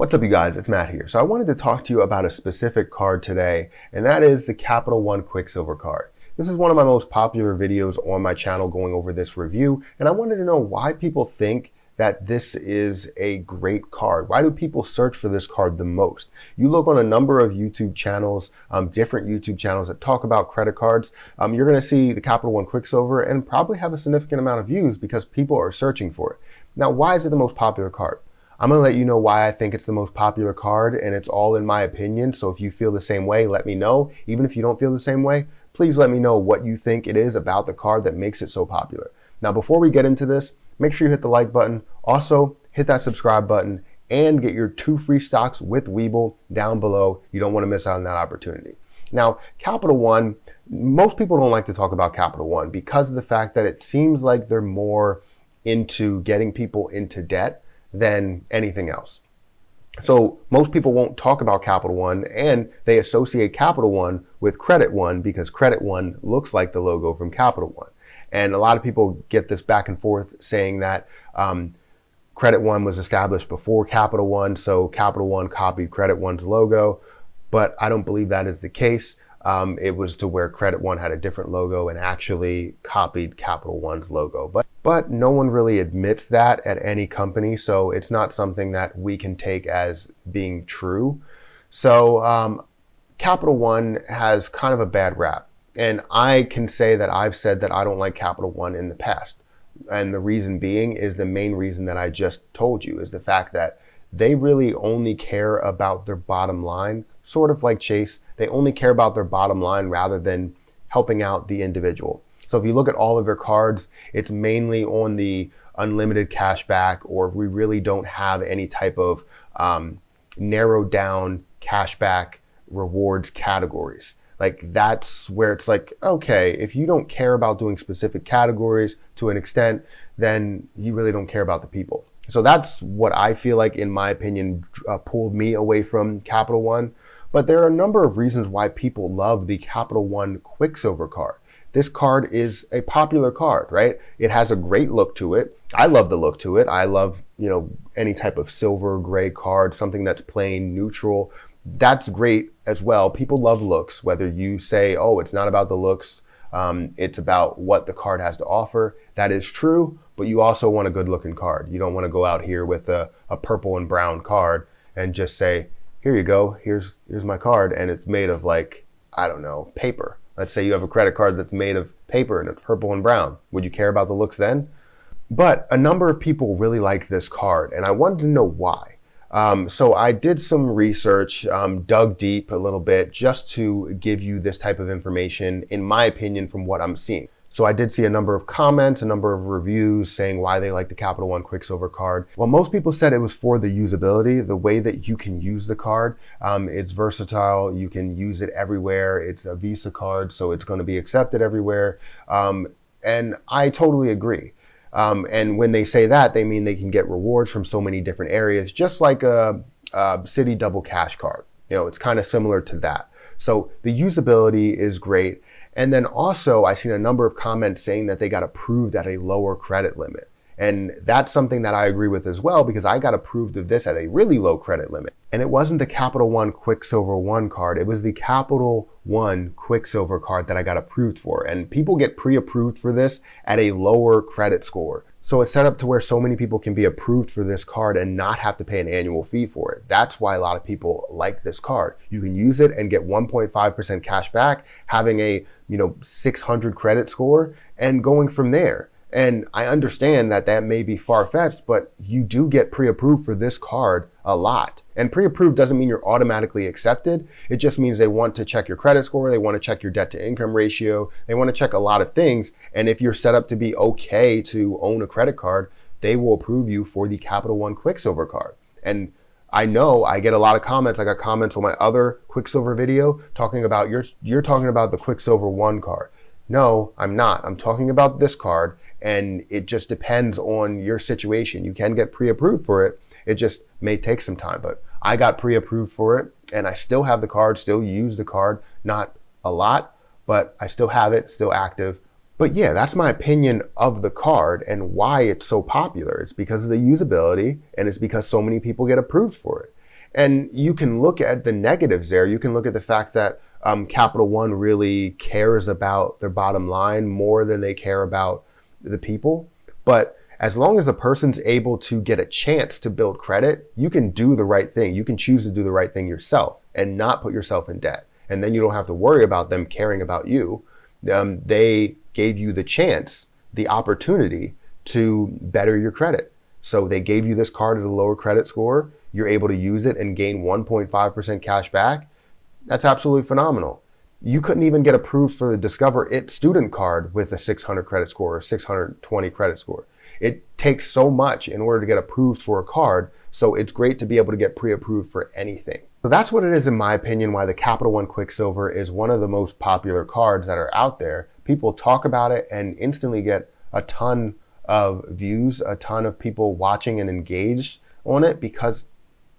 What's up, you guys? It's Matt here. So I wanted to talk to you about a specific card today, and that is the Capital One Quicksilver card. This is one of my most popular videos on my channel going over this review, and I wanted to know why people think that this is a great card. Why do people search for this card the most? You look on a number of YouTube channels, different YouTube channels that talk about credit cards, you're gonna see the Capital One Quicksilver and probably have a significant amount of views because people are searching for it. Now, why is it the most popular card? I'm gonna let you know why I think it's the most popular card, and it's all in my opinion. So if you feel the same way, let me know. Even if you don't feel the same way, please let me know what you think it is about the card that makes it so popular. Now, before we get into this, make sure you hit the like button. Also, hit that subscribe button and get your 2 free stocks with Webull down below. You don't wanna miss out on that opportunity. Now, Capital One, most people don't like to talk about Capital One because of the fact that it seems like they're more into getting people into debt than anything else. So most people won't talk about Capital One, and they associate Capital One with Credit One because Credit One looks like the logo from Capital One. And a lot of people get this back and forth saying that Credit One was established before Capital One, so Capital One copied Credit One's logo, but I don't believe that is the case. It was to where Credit One had a different logo and actually copied Capital One's logo. But no one really admits that at any company, so it's not something that we can take as being true. So Capital One has kind of a bad rap. And I can say that I've said that I don't like Capital One in the past. And the reason being is the main reason that I just told you, is the fact that they really only care about their bottom line, sort of like Chase. They only care about their bottom line rather than helping out the individual. So if you look at all of their cards, it's mainly on the unlimited cash back, or we really don't have any type of narrowed down cashback rewards categories. Like, that's where it's like, okay, if you don't care about doing specific categories to an extent, then you really don't care about the people. So that's what I feel like, in my opinion, pulled me away from Capital One. But there are a number of reasons why people love the Capital One Quicksilver card. This card is a popular card, right? It has a great look to it. I love the look to it. I love, any type of silver gray card, something that's plain neutral. That's great as well. People love looks, whether you say, oh, it's not about the looks, it's about what the card has to offer. That is true, but you also want a good looking card. You don't want to go out here with a purple and brown card and just say, here you go, here's my card, and it's made of, like, I don't know, paper. Let's say you have a credit card that's made of paper and it's purple and brown. Would you care about the looks then? But a number of people really like this card, and I wanted to know why. So I did some research, dug deep a little bit just to give you this type of information, in my opinion, from what I'm seeing. So I did see a number of comments, a number of reviews saying why they like the Capital One Quicksilver card. Well, most people said it was for the usability, the way that you can use the card. It's versatile, you can use it everywhere. It's a Visa card, so it's going to be accepted everywhere. And I totally agree. And when they say that, they mean they can get rewards from so many different areas, just like a Citi Double Cash card. It's kind of similar to that. So the usability is great. And then also, I've seen a number of comments saying that they got approved at a lower credit limit. And that's something that I agree with as well, because I got approved of this at a really low credit limit. And it wasn't the Capital One Quicksilver One card, it was the Capital One Quicksilver card that I got approved for. And people get pre-approved for this at a lower credit score. So it's set up to where so many people can be approved for this card and not have to pay an annual fee for it. That's why a lot of people like this card. You can use it and get 1.5% cash back, having a 600 credit score, and going from there. And I understand that that may be far-fetched, but you do get pre-approved for this card a lot. And pre-approved doesn't mean you're automatically accepted. It just means they want to check your credit score. They want to check your debt to income ratio. They want to check a lot of things. And if you're set up to be okay to own a credit card, they will approve you for the Capital One Quicksilver card. And I know I get a lot of comments. I got comments on my other Quicksilver video talking about, you're talking about the Quicksilver One card. No, I'm not. I'm talking about this card. And it just depends on your situation. You can get pre-approved for it. It just may take some time, but I got pre-approved for it, and I still have the card, still use the card, not a lot, but I still have it, still active. But yeah, that's my opinion of the card and why it's so popular. It's because of the usability, and it's because so many people get approved for it. And you can look at the negatives there. You can look at the fact that Capital One really cares about their bottom line more than they care about the people. But as long as the person's able to get a chance to build credit, you can do the right thing. You can choose to do the right thing yourself and not put yourself in debt. And then you don't have to worry about them caring about you. They gave you the chance, the opportunity to better your credit. So they gave you this card at a lower credit score. You're able to use it and gain 1.5% cash back. That's absolutely phenomenal. You couldn't even get approved for the Discover It student card with a 600 credit score or 620 credit score. It takes so much in order to get approved for a card, so it's great to be able to get pre-approved for anything. So that's what it is, in my opinion, why the Capital One Quicksilver is one of the most popular cards that are out there. People talk about it and instantly get a ton of views, a ton of people watching and engaged on it because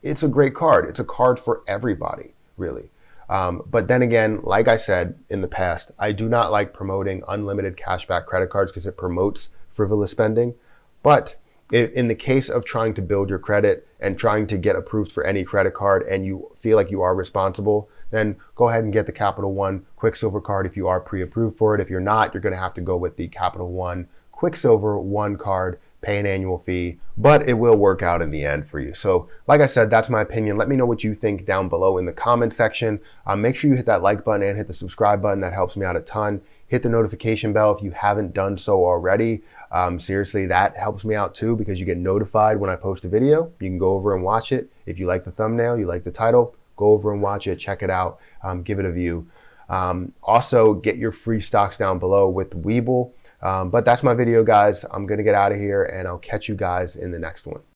it's a great card. It's a card for everybody, really. But then again, like I said in the past, I do not like promoting unlimited cashback credit cards because it promotes frivolous spending. But in the case of trying to build your credit and trying to get approved for any credit card and you feel like you are responsible, then go ahead and get the Capital One Quicksilver card if you are pre-approved for it. If you're not, you're going to have to go with the Capital One Quicksilver One card, pay an annual fee, but it will work out in the end for you. So like I said, that's my opinion. Let me know what you think down below in the comment section. Make sure you hit that like button and hit the subscribe button. That helps me out a ton. Hit the notification bell if you haven't done so already. Seriously, that helps me out too because you get notified when I post a video. You can go over and watch it. If you like the thumbnail, you like the title, go over and watch it, check it out, give it a view. Also, get your free stocks down below with Webull. But that's my video, guys. I'm going to get out of here and I'll catch you guys in the next one.